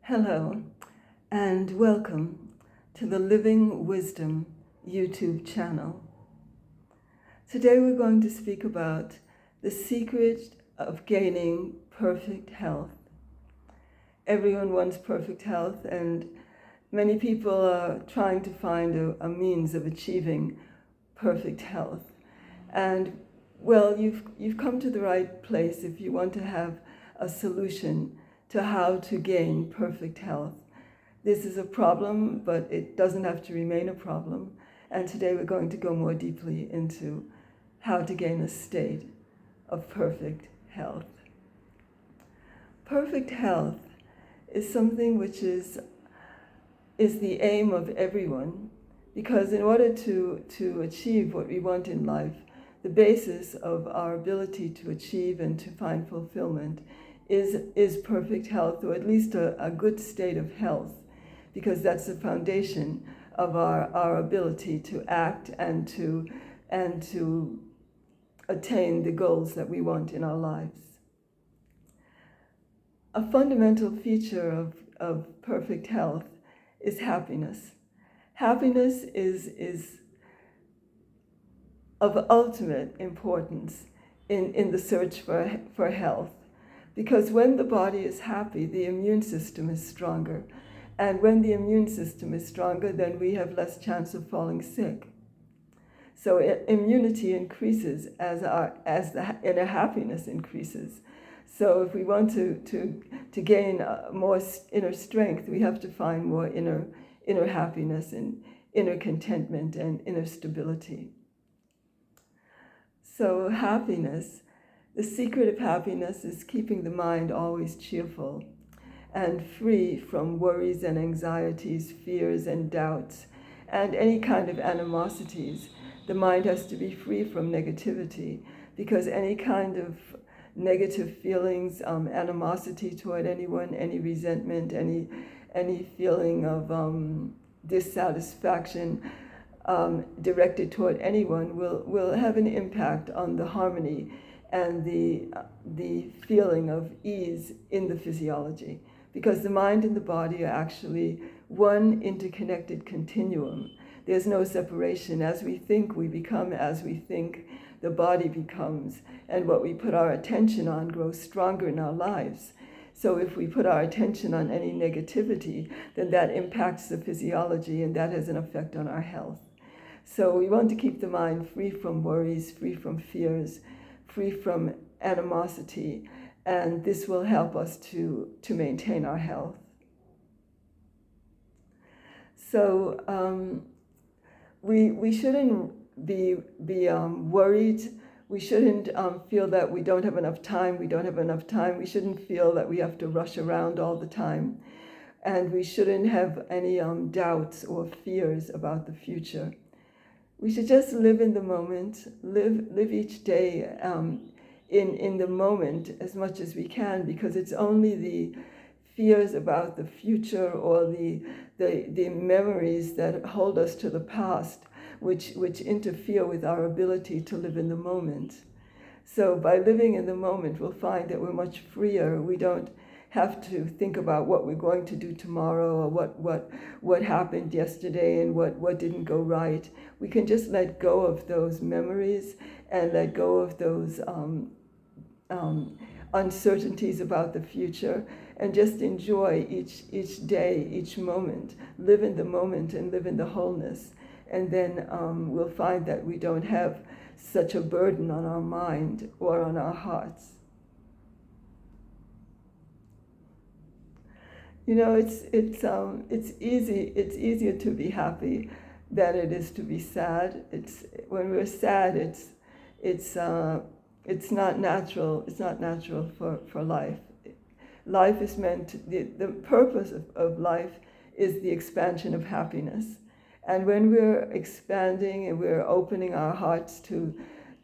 Hello, and welcome to the Living Wisdom YouTube channel. Today we're going to speak about the secret of gaining perfect health. Everyone wants perfect health, and many people are trying to find a means of achieving perfect health. And well, you've come to the right place if you want to have a solution to how to gain perfect health. This is a problem, but it doesn't have to remain a problem. And today we're going to go more deeply into how to gain a state of perfect health. Perfect health is something which is the aim of everyone, because in order to achieve what we want in life, the basis of our ability to achieve and to find fulfillment is perfect health, or at least a good state of health, because that's the foundation of our ability to act and to attain the goals that we want in our lives. A fundamental feature of perfect health is happiness. Happiness is of ultimate importance in the search for health. Because when the body is happy, the immune system is stronger. And when the immune system is stronger, then we have less chance of falling sick. So immunity increases as the inner happiness increases. So if we want to gain more inner strength, we have to find more inner happiness and inner contentment and inner stability. So happiness, the secret of happiness is keeping the mind always cheerful and free from worries and anxieties, fears and doubts, and any kind of animosities. The mind has to be free from negativity, because any kind of negative feelings, animosity toward anyone, any resentment, any feeling of dissatisfaction directed toward anyone will have an impact on the harmony and the feeling of ease in the physiology, because the mind and the body are actually one interconnected continuum. There's no separation. As we think, we become. As we think, the body becomes. And what we put our attention on grows stronger in our lives. So if we put our attention on any negativity, then that impacts the physiology, and that has an effect on our health. So we want to keep the mind free from worries, free from fears, free from animosity, and this will help us to maintain our health. So we shouldn't be worried. We shouldn't feel that we don't have enough time. We shouldn't feel that we have to rush around all the time. And we shouldn't have any doubts or fears about the future. We should just live in the moment, live each day in the moment as much as we can, because it's only the fears about the future or the memories that hold us to the past which interfere with our ability to live in the moment. So by living in the moment, we'll find that we're much freer. We don't have to think about what we're going to do tomorrow, or what happened yesterday and what didn't go right. We can just let go of those memories and let go of those uncertainties about the future, and just enjoy each day, each moment. Live in the moment and live in the wholeness. And then we'll find that we don't have such a burden on our mind or on our hearts. You know, it's easier to be happy than it is to be sad. When we're sad, it's not natural. It's not natural for life. Life is meant. The purpose of life is the expansion of happiness, and when we're expanding and we're opening our hearts to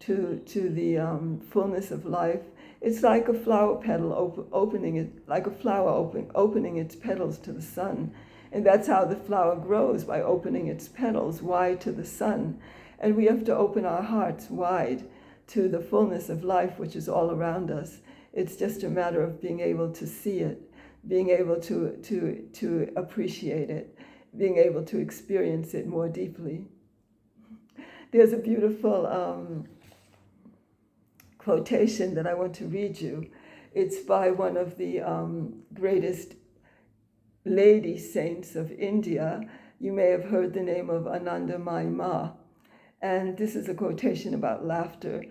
the fullness of life, it's like a flower petal opening its petals to the sun. And that's how the flower grows, by opening its petals wide to the sun. And we have to open our hearts wide to the fullness of life which is all around us. It's just a matter of being able to see it, being able to appreciate it, being able to experience it more deeply. There's a beautiful quotation that I want to read you. It's by one of the greatest lady saints of India. You may have heard the name of Anandamayi Ma. And this is a quotation about laughter.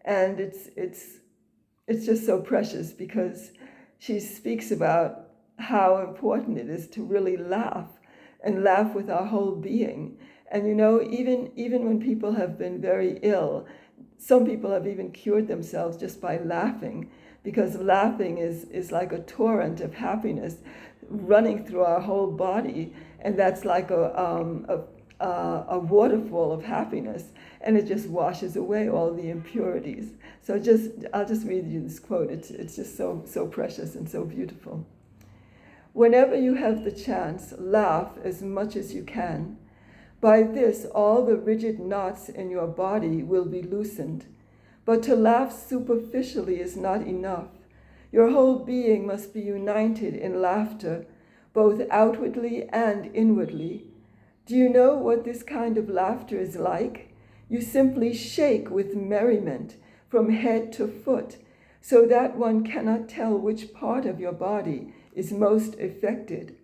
And it's just so precious because she speaks about how important it is to really laugh and laugh with our whole being. And you know, even when people have been very ill, some people have even cured themselves just by laughing, because laughing is like a torrent of happiness running through our whole body, and that's like a waterfall of happiness, and it just washes away all the impurities. So I'll just read you this quote. It's just so precious and so beautiful. Whenever you have the chance, laugh as much as you can. By this, all the rigid knots in your body will be loosened. But to laugh superficially is not enough. Your whole being must be united in laughter, both outwardly and inwardly. Do you know what this kind of laughter is like? You simply shake with merriment from head to foot, so that one cannot tell which part of your body is most affected.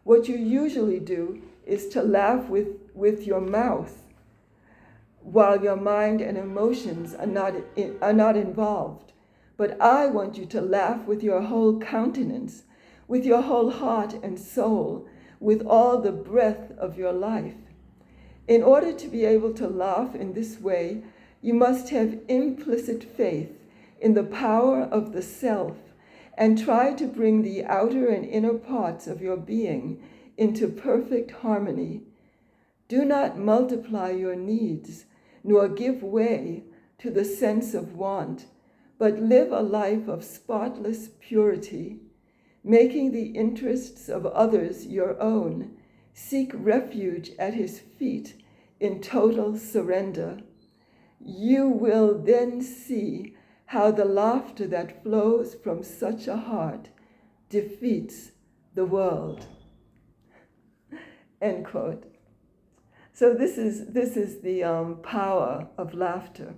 What you usually do is to laugh with your mouth, while your mind and emotions are not involved. But I want you to laugh with your whole countenance, with your whole heart and soul, with all the breath of your life. In order to be able to laugh in this way, you must have implicit faith in the power of the self and try to bring the outer and inner parts of your being into perfect harmony. Do not multiply your needs, nor give way to the sense of want, but live a life of spotless purity, making the interests of others your own. Seek refuge at his feet in total surrender. You will then see how the laughter that flows from such a heart defeats the world. End quote. So this is the power of laughter.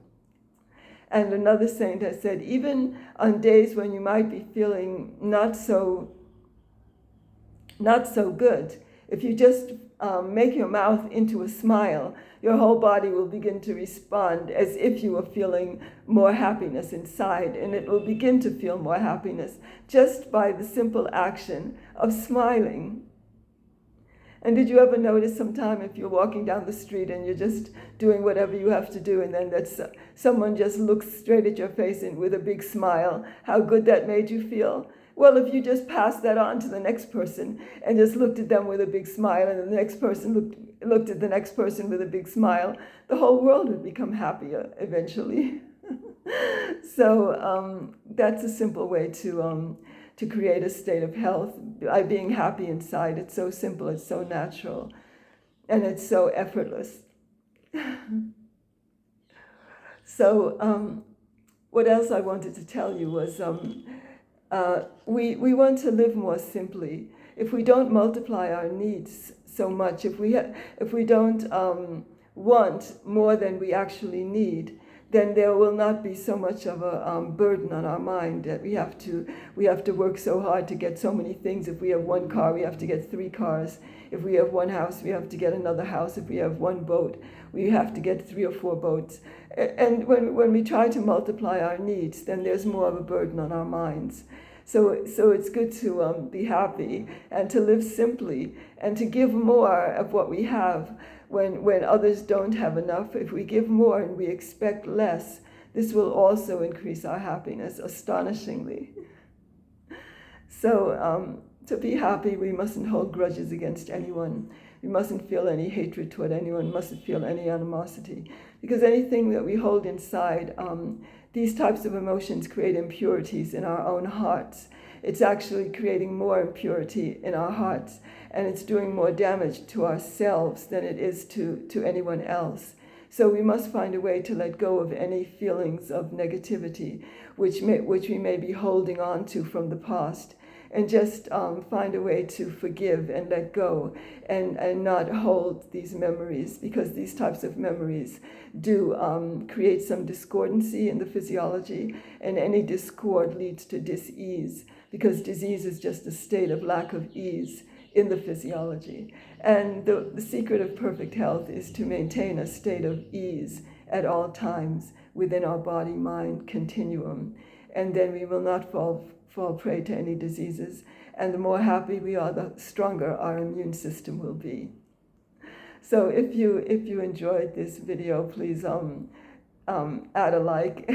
And another saint has said, even on days when you might be feeling not so good, if you just make your mouth into a smile, your whole body will begin to respond as if you were feeling more happiness inside, and it will begin to feel more happiness just by the simple action of smiling. And did you ever notice sometime if you're walking down the street and you're just doing whatever you have to do, and then someone just looks straight at your face and with a big smile, how good that made you feel? Well, if you just passed that on to the next person and just looked at them with a big smile, and the next person looked at the next person with a big smile, the whole world would become happier eventually. So that's a simple way to create a state of health by being happy inside. It's so simple, it's so natural, and it's so effortless. So what else I wanted to tell you was we want to live more simply. If we don't multiply our needs so much, if we don't want more than we actually need, then there will not be so much of a burden on our mind that we have to work so hard to get so many things. If we have one car, we have to get 3 cars. If we have one house, we have to get another house. If we have one boat, we have to get 3 or 4 boats. And when we try to multiply our needs, then there's more of a burden on our minds. So it's good to be happy and to live simply and to give more of what we have when others don't have enough. If we give more and we expect less, this will also increase our happiness astonishingly. So to be happy, we mustn't hold grudges against anyone. We mustn't feel any hatred toward anyone, mustn't feel any animosity. Because anything that we hold inside, these types of emotions create impurities in our own hearts. It's actually creating more impurity in our hearts, and it's doing more damage to ourselves than it is to anyone else. So we must find a way to let go of any feelings of negativity which we may be holding on to from the past, and just find a way to forgive and let go, and not hold these memories, because these types of memories do create some discordancy in the physiology, and any discord leads to dis-ease, because disease is just a state of lack of ease in the physiology. And the secret of perfect health is to maintain a state of ease at all times within our body-mind continuum. And then we will not fall prey to any diseases. And the more happy we are, the stronger our immune system will be. So if you enjoyed this video, please add a like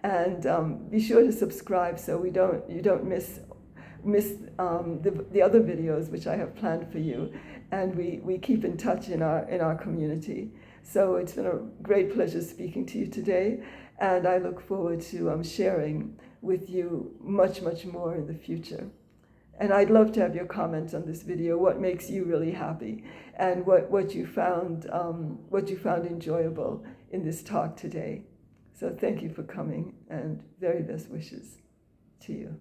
and be sure to subscribe so you don't miss the other videos which I have planned for you, and we keep in touch in our community. So it's been a great pleasure speaking to you today, and I look forward to sharing with you much more in the future. And I'd love to have your comments on this video. What makes you really happy, and what you found enjoyable in this talk today. So thank you for coming, and very best wishes to you.